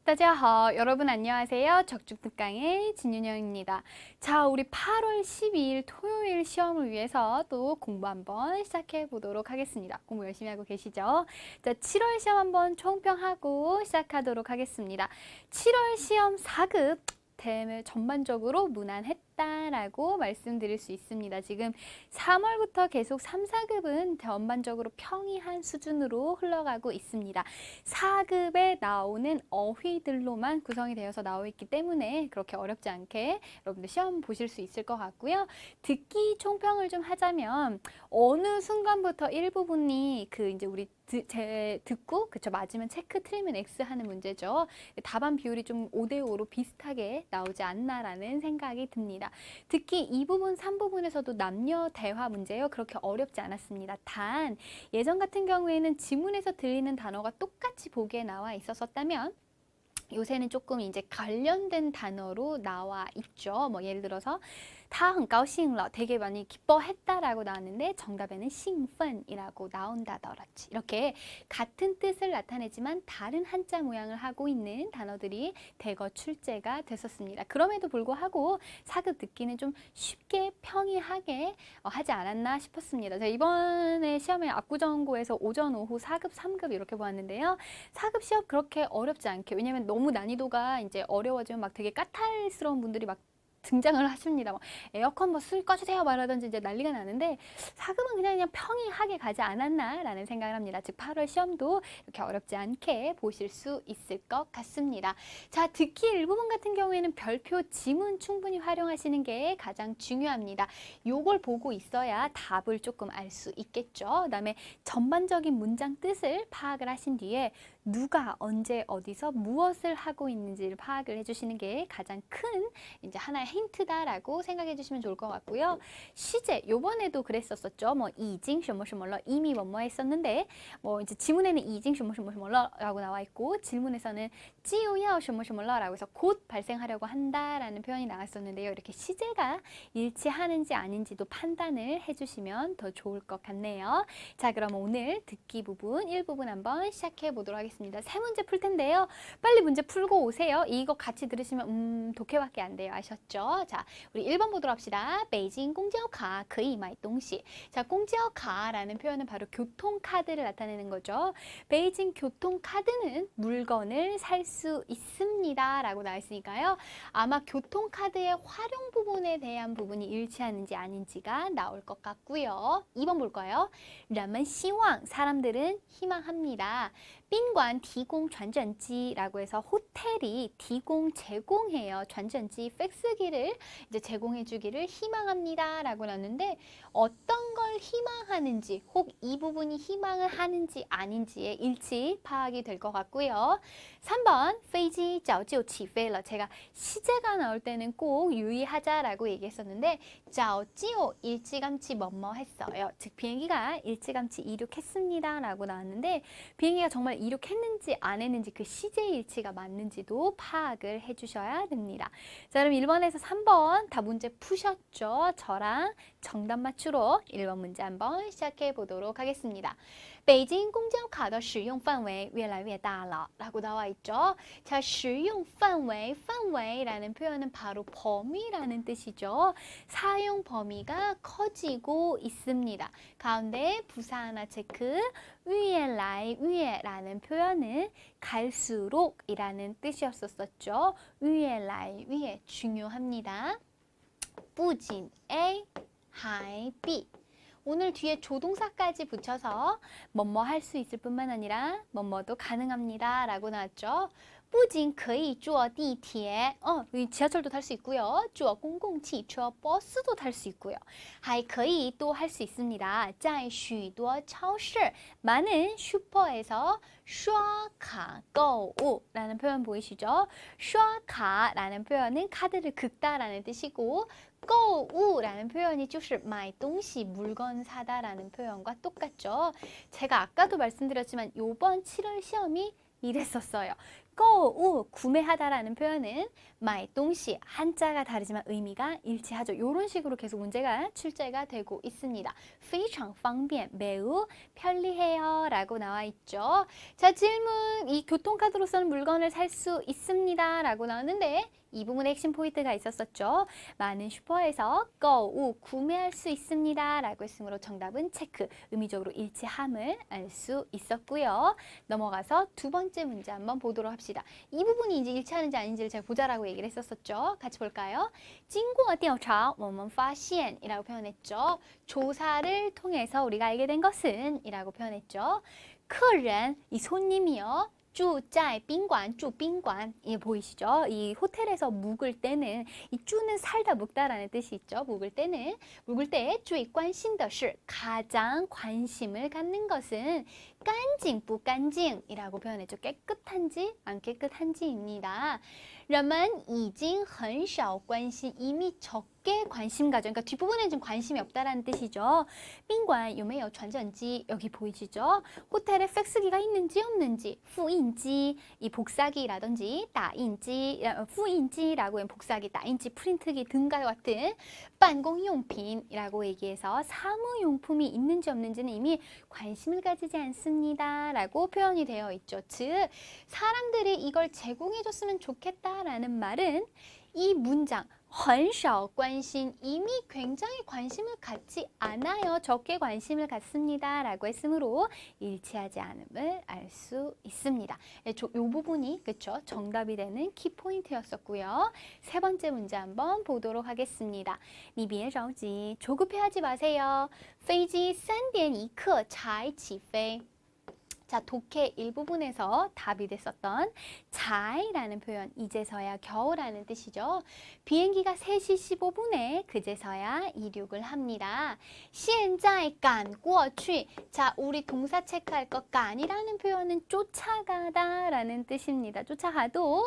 大家好, 여러분 안녕하세요. 적중특강의 진윤영입니다. 자, 우리 8월 12일 토요일 시험을 위해서 또 공부 한번 시작해 보도록 하겠습니다. 공부 열심히 하고 계시죠? 자, 7월 시험 한번 총평하고 시작하도록 하겠습니다. 7월 시험 4급 대회 전반적으로 무난했다라고 말씀드릴 수 있습니다. 지금 3월부터 계속 3, 4급은 전반적으로 평이한 수준으로 흘러가고 있습니다. 4급에 나오는 어휘들로만 구성이 되어서 나와 있기 때문에 그렇게 어렵지 않게 여러분들 시험 보실 수 있을 것 같고요. 듣기 총평을 좀 하자면 어느 순간부터 일부분이 이제 우리 듣고 그쵸 맞으면 체크 틀리면 X 하는 문제죠. 답안 비율이 좀 5대5로 비슷하게 나오지 않나라는 생각이 듭니다. 특히 이 부분 3부분에서도 남녀 대화 문제요. 그렇게 어렵지 않았습니다. 단 예전 같은 경우에는 지문에서 들리는 단어가 똑같이 보기에 나와 있었다면 요새는 조금 이제 관련된 단어로 나와 있죠. 뭐 예를 들어서 他很高兴了 되게 많이 기뻐했다라고 나왔는데 정답에는 兴奋이라고 나온다더라지. 이렇게 같은 뜻을 나타내지만 다른 한자 모양을 하고 있는 단어들이 대거 출제가 됐었습니다. 그럼에도 불구하고 4급 듣기는 좀 쉽게 평이하게 하지 않았나 싶었습니다. 제가 이번에 시험에 압구정고에서 오전, 오후 4급, 3급 이렇게 보았는데요. 4급 시험 그렇게 어렵지 않게, 왜냐면 너무 난이도가 이제 어려워지면 막 되게 까탈스러운 분들이 막 등장을 하십니다. 뭐 에어컨 뭐 술 꺼주세요 말하든지 이제 난리가 나는데 4급은 그냥 평이하게 가지 않았나라는 생각을 합니다. 즉 8월 시험도 이렇게 어렵지 않게 보실 수 있을 것 같습니다. 자, 듣기 일부분 같은 경우에는 별표 지문 충분히 활용하시는 게 가장 중요합니다. 요걸 보고 있어야 답을 조금 알 수 있겠죠. 그다음에 전반적인 문장 뜻을 파악을 하신 뒤에 누가 언제 어디서 무엇을 하고 있는지를 파악을 해주시는 게 가장 큰 이제 하나의 힌트다라고 생각해 주시면 좋을 것 같고요. 시제 요번에도 그랬었죠. 뭐 이징 셔머셔멀러 이미 뭐뭐 했었는데 뭐 이제 지문에는 이징 셔머셔멀러라고 나와 있고 질문에서는 찌우야 셔머셔멀러라고 해서 곧 발생하려고 한다라는 표현이 나왔었는데요. 이렇게 시제가 일치하는지 아닌지도 판단을 해주시면 더 좋을 것 같네요. 자, 그럼 오늘 듣기 부분 1부분 한번 시작해 보도록 하겠습니다. 세 문제 풀 텐데요. 빨리 문제 풀고 오세요. 이거 같이 들으시면 독해밖에 안 돼요. 아셨죠? 자, 우리 1번 보도록 합시다. 베이징 공지어카 거의买东西. 자, 공지어카라는 표현은 바로 교통카드를 나타내는 거죠. 베이징 교통카드는 물건을 살 수 있습니다. 라고 나와 있으니까요. 아마 교통카드의 활용 부분에 대한 부분이 일치하는지 아닌지가 나올 것 같고요. 2번 볼까요? 人们希望 사람들은 희망합니다. 宾馆提供传真机라고 해서 호텔이 제공해요. 传真机 팩스기를 이제 제공해 주기를 희망합니다. 라고 나왔는데 어떤 걸 희망하는지 혹 이 부분이 희망을 하는지 아닌지의 일치 파악이 될 것 같고요. 3번 飞机早就起飞了. 제가 시제가 나올 때는 꼭 유의하자라고 얘기했었는데 早就 일찌감치 뭐뭐 했어요. 즉 비행기가 일찌감치 이륙했습니다. 라고 나왔는데 비행기가 정말 이륙했는지 안 했는지 그 시제 일치가 맞는지도 파악을 해주셔야 됩니다. 자, 그럼 1번에서 3번 다 문제 푸셨죠? 저랑 정답 맞추러 1번 문제 한번 시작해 보도록 하겠습니다. 北京公交卡的使用范围越来越大了 라고 나와 있죠. 자, 使用范围, 范围라는 표현은 바로 범위라는 뜻이죠. 사용 범위가 커지고 있습니다. 가운데 부사 하나 체크. 위에라는 표현은 갈수록이라는 뜻이었었죠. 위에 중요합니다. 不仅 A, 还 B. 오늘 뒤에 조동사까지 붙여서 뭐뭐 할 수 있을 뿐만 아니라 뭐뭐도 가능합니다. 라고 나왔죠. 不仅可以坐地铁, 지하철도 탈 수 있고요. 坐公共汽车, 버스도 탈 수 있고요. 还可以또 할 수 있습니다. 在许多超市, 많은 슈퍼에서 刷卡购物 라는 표현 보이시죠? 刷卡 라는 표현은 카드를 긁다라는 뜻이고 购物 라는 표현이 就是买东西 물건 사다라는 표현과 똑같죠. 제가 아까도 말씀드렸지만 요번 7월 시험이 이랬었어요. 购物, 구매하다라는 표현은 买东西, 한자가 다르지만 의미가 일치하죠. 이런 식으로 계속 문제가 출제가 되고 있습니다. 非常方便, 매우 편리해요 라고 나와 있죠. 자, 질문, 이 교통카드로서는 물건을 살 수 있습니다 라고 나왔는데 이 부분에 핵심 포인트가 있었었죠. 많은 슈퍼에서 购物, 구매할 수 있습니다 라고 했으므로 정답은 체크, 의미적으로 일치함을 알 수 있었고요. 넘어가서 두 번째 문제 한번 보도록 합시다. 이 부분이 이제 일치하는지 아닌지를 제가 보자라고 얘기를 했었었죠. 같이 볼까요? 经过调查我们发现 이라고 표현했죠. 조사를 통해서 우리가 알게 된 것은 이라고 표현했죠. 客人, 이 손님이요. 住在宾馆, 住宾馆, 이 보이시죠? 이 호텔에서 묵을 때는 이 주는 살다 묵다라는 뜻이 있죠. 묵을 때는 묵을 때 最关心的是 가장 관심을 갖는 것은 干净不干净 이라고 표현했죠. 깨끗한지 안 깨끗한지입니다. 人们已经很少关心 이미 적게 관심 가져. 그러니까 뒷부분에는 좀 관심이 없다라는 뜻이죠. 宾馆有没有传真机 여기 보이시죠? 호텔에 팩스기가 있는지 없는지 复印机 이 복사기라든지 打印机 复印机라고 하면 복사기, 打印机, 프린트기 등과 같은 办公用品이라고 얘기해서 사무용품이 있는지 없는지는 이미 관심을 가지지 않습니다 라고 표현이 되어 있죠. 즉 사람들이 이걸 제공해줬으면 좋겠다라는 말은 이 문장 很少关心 이미 굉장히 관심을 갖지 않아요. 적게 관심을 갖습니다 라고 했으므로 일치하지 않음을 알 수 있습니다. 이 부분이 그쵸? 정답이 되는 키포인트였었고요. 세 번째 문제 한번 보도록 하겠습니다. 你别着急, 조급해하지 마세요. 飞机3点1刻才起飞. 자, 독해 일부분에서 답이 됐었던 자이라는 표현, 이제서야 겨우라는 뜻이죠. 비행기가 3시 15분에 그제서야 이륙을 합니다. 现在赶过去. 자, 우리 동사 체크할 것赶이라는 표현은 쫓아가다 라는 뜻입니다. 쫓아가도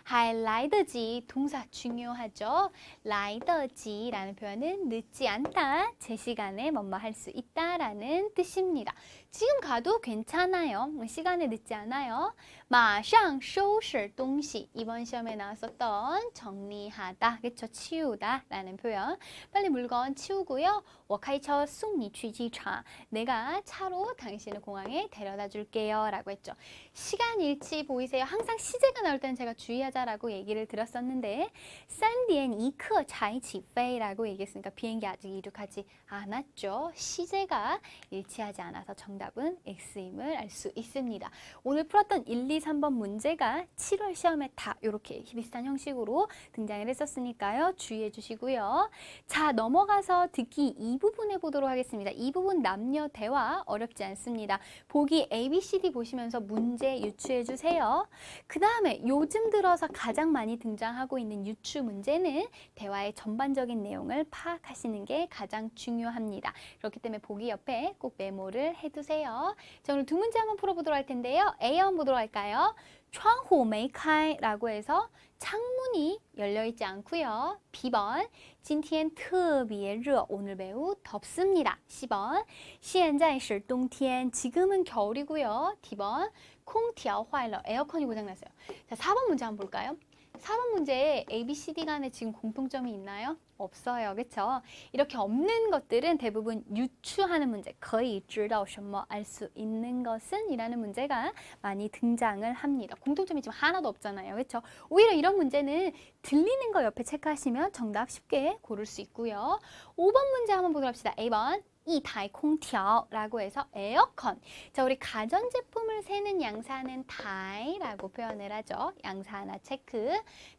还来得及 동사 중요하죠. 来得及라는 표현은 늦지 않다, 제 시간에 뭐뭐 할 수 있다 라는 뜻입니다. 지금 가도 괜찮아요. 시간에 늦지 않아요. 马上收拾东西. 이번 시험에 나왔었던 정리하다, 그쵸? 치우다 라는 표현. 빨리 물건 치우고요. 我开车送你去机场. 내가 차로 당신을 공항에 데려다 줄게요 라고 했죠. 시간 일치 보이세요? 항상 시제가 나올 때는 제가 주의하자라고 얘기를 드렸었는데 3点1刻才起飞라고 얘기했으니까 비행기 아직 이륙하지 않았죠. 시제가 일치하지 않아서 정답은 X임을 알 수 있습니다. 오늘 풀었던 1, 2, 3번 문제가 7월 시험에 다 이렇게 비슷한 형식으로 등장을 했었으니까요. 주의해 주시고요. 자, 넘어가서 듣기 이 부분에 보도록 하겠습니다. 이 부분 남녀 대화 어렵지 않습니다. 보기 A, B, C, D 보시면서 문제 유추해 주세요. 그 다음에 요즘 들어서 가장 많이 등장하고 있는 유추 문제는 대화의 전반적인 내용을 파악하시는 게 가장 중요합니다. 그렇기 때문에 보기 옆에 꼭 메모를 해두세요. 자, 오늘 두 문제 한번 풀어보도록 할 텐데요. A 한번 보도록 할까요? 窗户没开 라고 해서 창문이 열려있지 않고요. B번 今天特别热 오늘 매우 덥습니다. C번 现在是冬天 지금은 겨울이고요. D번 空调坏了 에어컨이 고장났어요. 자, 4번 문제 한번 볼까요? 4번 문제에 A, B, C, D 간에 지금 공통점이 있나요? 없어요. 그렇죠? 이렇게 없는 것들은 대부분 유추하는 문제, 可以知道什么, 알 수 있는 것은 이라는 문제가 많이 등장을 합니다. 공통점이 지금 하나도 없잖아요. 그렇죠? 오히려 이런 문제는 들리는 거 옆에 체크하시면 정답 쉽게 고를 수 있고요. 5번 문제 한번 보도록 합시다. A번 一台空调 라고 해서 에어컨. 자, 우리 가전제품을 세는 양사는台라고 표현을 하죠. 양사 하나 체크.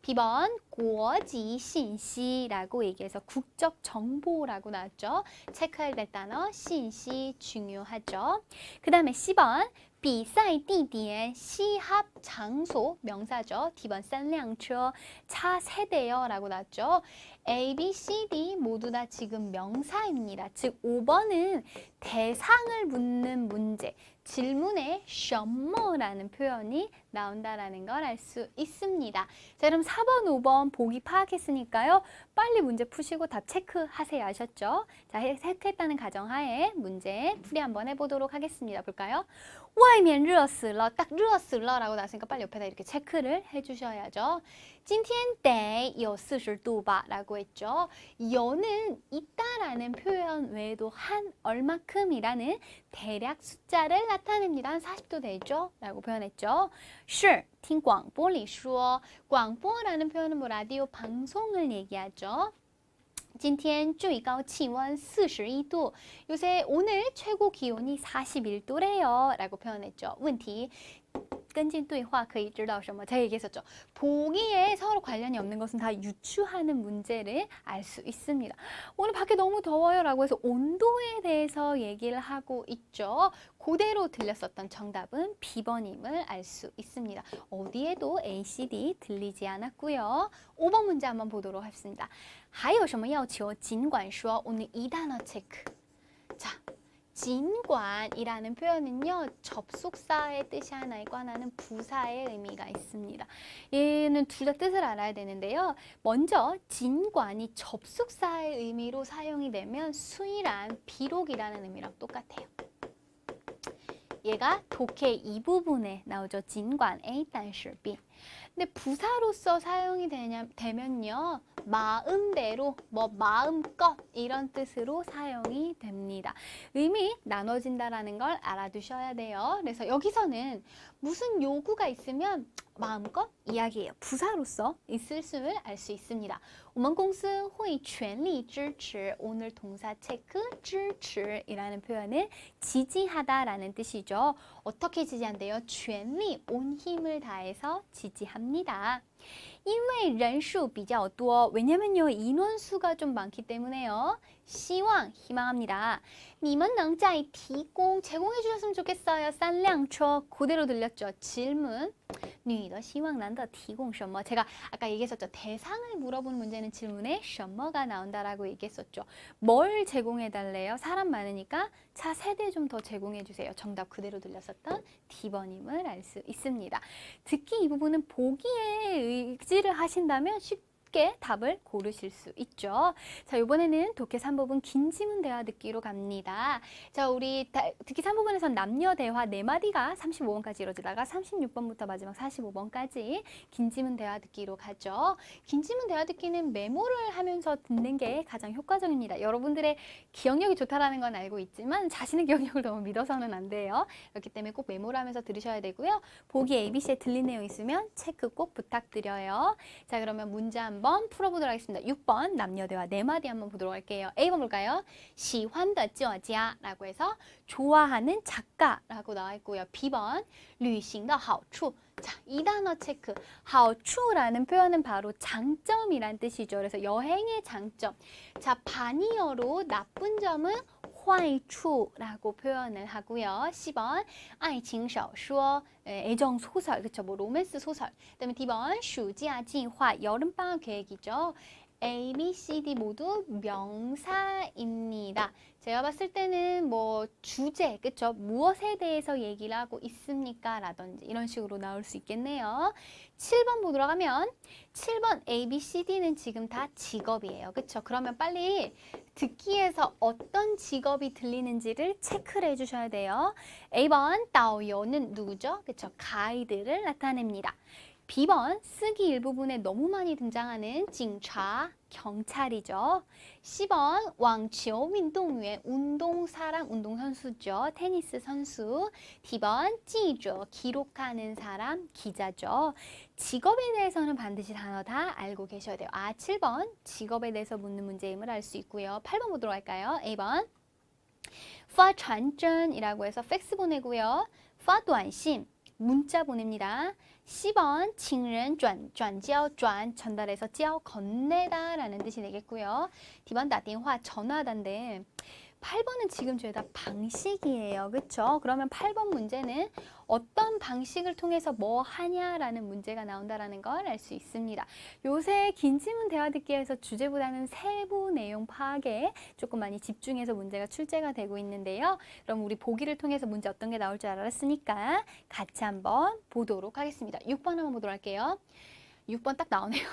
B번 国际信息 라고 얘기해서 국적 정보라고 나왔죠. 체크해야 될 단어信息 중요하죠. 그 다음에 C번 比赛地点 시합 장소 명사죠. D번 三辆车 차 세대요 라고 나왔죠. A, B, C, D 모두 다 지금 명사입니다. 즉 5번은 대상을 묻는 문제, 질문에 什么라는 표현이 나온다라는 걸 알 수 있습니다. 자, 그럼 4번, 5번 보기 파악했으니까요. 빨리 문제 푸시고 답 체크하세요. 아셨죠? 자, 체크했다는 가정하에 문제 풀이 한번 해보도록 하겠습니다. 볼까요? 外面热死了, 딱 热死了라고 나왔으니까 빨리 옆에다 이렇게 체크를 해주셔야죠. 今天得有40度吧라고 했죠. 여는 있다라는 표현 외에도 한 얼마큼이라는 대략 숫자를 나타냅니다. 한 40도 되죠? 라고 표현했죠. 是听广播里说, 광보라는 표현은 뭐 라디오 방송을 얘기하죠. 今天最高气温41度. 요새 오늘 최고 기온이 41도래요. 라고 표현했죠. 问题跟进对话可以知道什么? 제가 얘기했었죠. 보기에 서로 관련이 없는 것은 다 유추하는 문제를 알 수 있습니다. 오늘 밖에 너무 더워요 라고 해서 온도에 대해서 얘기를 하고 있죠. 그대로 들렸었던 정답은 B번임을 알 수 있습니다. 어디에도 A, C, D 들리지 않았고요. 5번 문제 한번 보도록 하겠습니다. 还有什么要求尽管说. 오늘 이 단어 체크. 자, 진관이라는 표현은요, 접속사의 뜻이 하나 있고 하나는 부사의 의미가 있습니다. 얘는 둘 다 뜻을 알아야 되는데요. 먼저 진관이 접속사의 의미로 사용이 되면 수이란 비록이라는 의미랑 똑같아요. 얘가 독해 이 부분에 나오죠. 진관 A, 但是 B. 근데 부사로서 사용이 되면요. 마음대로, 뭐 마음껏 이런 뜻으로 사용이 됩니다. 의미 나눠진다라는 걸 알아두셔야 돼요. 그래서 여기서는 무슨 요구가 있으면 마음껏 이야기해요. 부사로서 있을 수를 알 수 있습니다. 我们公司会全力支持. 오늘 동사 체크 支持이라는 표현은 지지하다라는 뜻이죠. 어떻게 지지한대요? 全力, 온 힘을 다해서 지지합니다. 因为人数比较多. 왜냐면요, 인원수가 좀 많기 때문에요. 希望, 희망합니다. 你们能再提供, 제공해 주셨으면 좋겠어요. 三辆车. 그대로 들렸죠. 질문. 你的希望难得提供什么? 제가 아까 얘기했었죠. 대상을 물어본 문제는 질문에 什么가 나온다라고 얘기했었죠. 뭘 제공해 달래요? 사람 많으니까 차 3대 좀 더 제공해 주세요. 정답 그대로 들렸었던 D번임을 알 수 있습니다. 특히 이 부분은 보기에 의지를 하신다면 쉽게 답을 고르실 수 있죠. 자, 이번에는 독해 3부분 긴 지문 대화 듣기로 갑니다. 자, 우리 듣기 3부분에선 남녀 대화 4마디가 35번까지 이루어지다가 36번부터 마지막 45번까지 긴 지문 대화 듣기로 가죠. 긴 지문 대화 듣기는 메모를 하면서 듣는 게 가장 효과적입니다. 여러분들의 기억력이 좋다라는 건 알고 있지만 자신의 기억력을 너무 믿어서는 안 돼요. 그렇기 때문에 꼭 메모를 하면서 들으셔야 되고요. 보기 ABC에 들린 내용 있으면 체크 꼭 부탁드려요. 자, 그러면 문제 한번 풀어보도록 하겠습니다. 6번 남녀 대화 4마디 한번 보도록 할게요. A번 볼까요? 喜欢的作家라고 해서 좋아하는 작가라고 나와 있고요. B번 旅行的好处. 자, 이 단어 체크. 好处라는 표현은 바로 장점이란 뜻이죠. 그래서 여행의 장점. 자, 반이어로 나쁜 점은 坏处라고 표현을 하고요. 10번 爱情小说, 애정 소설, 그쵸? 뭐 로맨스 소설. 그다음에 D번 暑假计划, 여름방학 계획이죠. A, B, C, D 모두 명사입니다. 제가 봤을 때는 뭐 주제, 그쵸? 무엇에 대해서 얘기를 하고 있습니까? 라든지 이런 식으로 나올 수 있겠네요. 7번 보도록 하면 7번 A, B, C, D는 지금 다 직업이에요. 그쵸? 그러면 빨리 듣기에서 어떤 직업이 들리는지를 체크를 해주셔야 돼요. A번 导游는 누구죠? 그쵸? 가이드를 나타냅니다. B번 쓰기 일부분에 너무 많이 등장하는 警察, 경찰이죠. C번 网球运动员, 운동사람, 운동선수죠. 테니스 선수. D번 记者, 기록하는 사람, 기자죠. 직업에 대해서는 반드시 단어 다 알고 계셔야 돼요. 7번 직업에 대해서 묻는 문제임을 알 수 있고요. 8번 보도록 할까요? A번 发传真이라고 해서 팩스 보내고요. 发短信, 문자 보냅니다. 10번 情人转交, 전달해서交, 건네다 라는 뜻이 되겠고요. D번 打电话, 전화하다인데 8번은 지금 죄다 방식이에요. 그쵸? 그러면 8번 문제는 어떤 방식을 통해서 뭐 하냐라는 문제가 나온다라는 걸 알 수 있습니다. 요새 긴 지문 대화 듣기에서 주제보다는 세부 내용 파악에 조금 많이 집중해서 문제가 출제가 되고 있는데요. 그럼 우리 보기를 통해서 문제 어떤 게 나올 줄 알았으니까 같이 한번 보도록 하겠습니다. 6번 한번 보도록 할게요. 6번 딱 나오네요.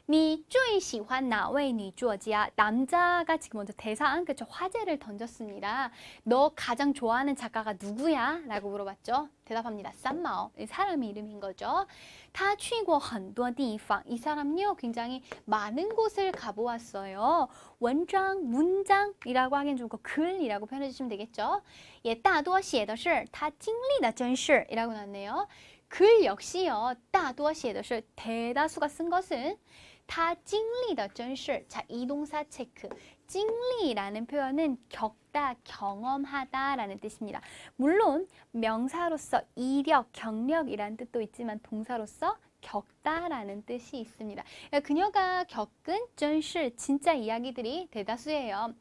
你最喜欢哪位女作家? 남자가 지금 먼저 대상, 그쵸? 화제를 던졌습니다. 너 가장 좋아하는 작가가 누구야? 라고 물어봤죠. 대답합니다. 쌈마오. 사람 이름인 거죠. 他去过很多地方. 이 사람요, 굉장히 많은 곳을 가보았어요. 원장, 문장이라고 하긴 좀 글이라고 표현해 주시면 되겠죠. 也大多写的是他经历的真事 이라고 나왔네요. 글 역시요. 大多写的是 대다수가 쓴 것은 他经历的真事. 자, 이 동사 체크. 经历라는 표현은 겪다, 경험하다라는 뜻입니다. 물론 명사로서 이력, 경력이라는 뜻도 있지만 동사로서 겪다라는 뜻이 있습니다. 그녀가 겪은 真事, 진짜 이야기들이 대다수예요.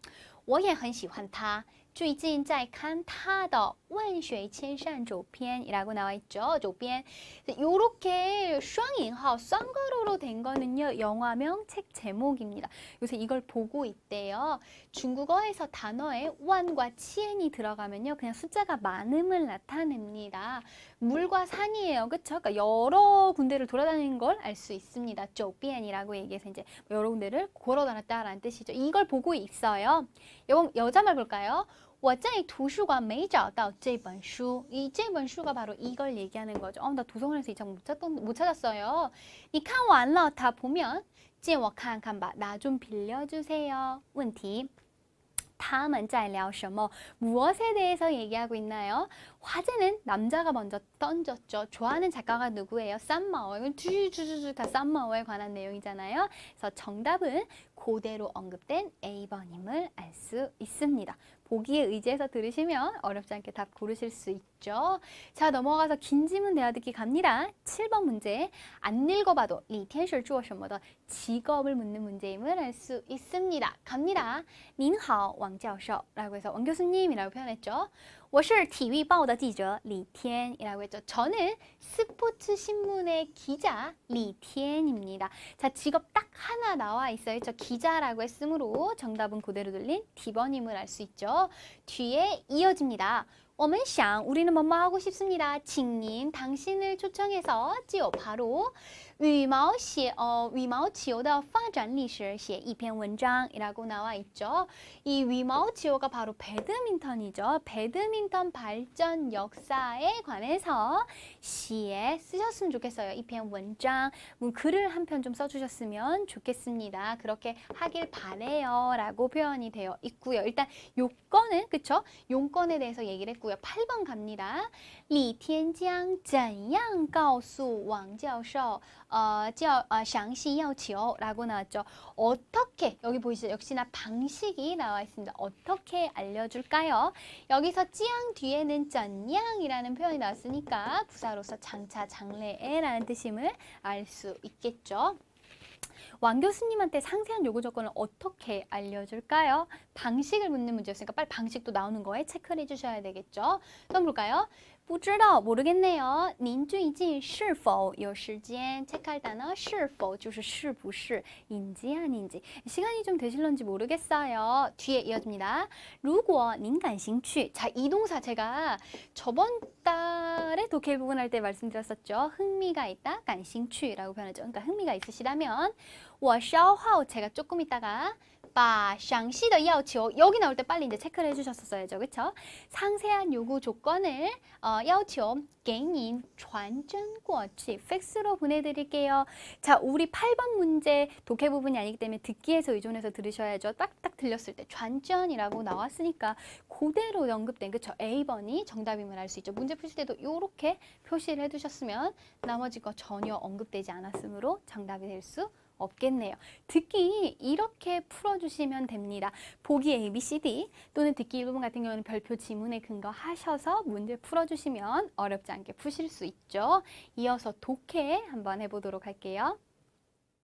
我也很喜欢他. 最近在看他的万水千山走篇이라고 나와 있죠. 走篇. 요렇게 쌍인하오, 쌍괄호로 된 거는요. 영화명 책 제목입니다. 요새 이걸 보고 있대요. 중국어에서 단어에 완과 치엔이 들어가면요. 그냥 숫자가 많음을 나타냅니다. 물과 산이에요. 그쵸? 그러니까 여러 군데를 돌아다니는 걸 알 수 있습니다. 走遍이라고 얘기해서 이제 여러 군데를 걸어다녔다라는 뜻이죠. 이걸 보고 있어요. 여자말 볼까요? 我在图书馆没找到这本书. 이 这本书가 바로 이걸 얘기하는 거죠. 나 도서관에서 이 책 못 찾았어요. 你看完了, 다 보면 借我看看吧. 나 좀 빌려주세요. 问题. 他们在聊什么? 무엇에 대해서 얘기하고 있나요? 화제는 남자가 먼저 던졌죠. 좋아하는 작가가 누구예요? 쌈마오. 이건 주주주주 다 쌈마오에 관한 내용이잖아요. 그래서 정답은 그대로 언급된 A번임을 알 수 있습니다. 보기에 의지해서 들으시면 어렵지 않게 답 고르실 수 있죠. 자, 넘어가서 긴 지문 대화 듣기 갑니다. 7번 문제. 안 읽어봐도 李天是做什么的 직업을 묻는 문제임을 알 수 있습니다. 갑니다. 您好, 왕教授 라고 해서 왕 교수님이라고 표현했죠. 我是体育报的记者李天이라고 했죠. 저는 스포츠 신문의 기자 리티엔입니다. 자, 직업 딱 하나 나와 있어요. 저 기자라고 했으므로 정답은 그대로 들린 D번임을 알 수 있죠. 뒤에 이어집니다. 我们想 우리는 뭐뭐 하고 싶습니다. 请您 당신을 초청해서 就 바로 羽毛球的发展历史写一篇文章 이라고 나와 있죠. 이 羽毛球가 바로 배드민턴이죠. 배드민턴 발전 역사에 관해서 시에 쓰셨으면 좋겠어요. 一篇文章 글을 한 편 좀 써주셨으면 좋겠습니다. 그렇게 하길 바래요 라고 표현이 되어 있고요. 일단 요건은 그쵸? 용건에 대해서 얘기를 했고요. 8번 갑니다. 李天将怎样告诉王教授详细要求라고 나왔죠. 어떻게, 여기 보이시죠? 역시나 방식이 나와 있습니다. 어떻게 알려줄까요? 여기서 찌양 뒤에는 짠양이라는 표현이 나왔으니까 부사로서 장차 장래에라는 뜻임을 알 수 있겠죠. 왕 교수님한테 상세한 요구 조건을 어떻게 알려줄까요? 방식을 묻는 문제였으니까 빨리 방식도 나오는 거에 체크를 해주셔야 되겠죠. 한번 볼까요? 不知道 모르겠네요. 您最近是否有时间? 체크할 단어 是否就是是不是인지 아닌지. 시간이 좀 되실런지 모르겠어요. 뒤에 이어집니다. 如果您感兴趣. 자, 이 동사 제가 저번 달에 독해 부분 할 때 말씀드렸었죠. 흥미가 있다, 感兴趣라고 표현하죠. 그러니까 흥미가 있으시다면 我稍后 제가 조금 있다가 把详细的要求 여기 나올 때 빨리 이제 체크를 해주셨었어야죠. 그쵸? 상세한 요구 조건을要求 给您传真过去 팩스로 보내드릴게요. 자, 우리 8번 문제 독해 부분이 아니기 때문에 듣기에서 의존해서 들으셔야죠. 딱딱 들렸을 때传真이라고 나왔으니까 그대로 언급된 그쵸? A번이 정답임을 알 수 있죠. 문제 푸실 때도 이렇게 표시를 해두셨으면 나머지 거 전혀 언급되지 않았으므로 정답이 될 수 없겠네요. 듣기 이렇게 풀어주시면 됩니다. 보기 A, B, C, D 또는 듣기 일부분 같은 경우는 별표 지문에 근거하셔서 문제 풀어주시면 어렵지 않게 푸실 수 있죠. 이어서 독해 한번 해보도록 할게요.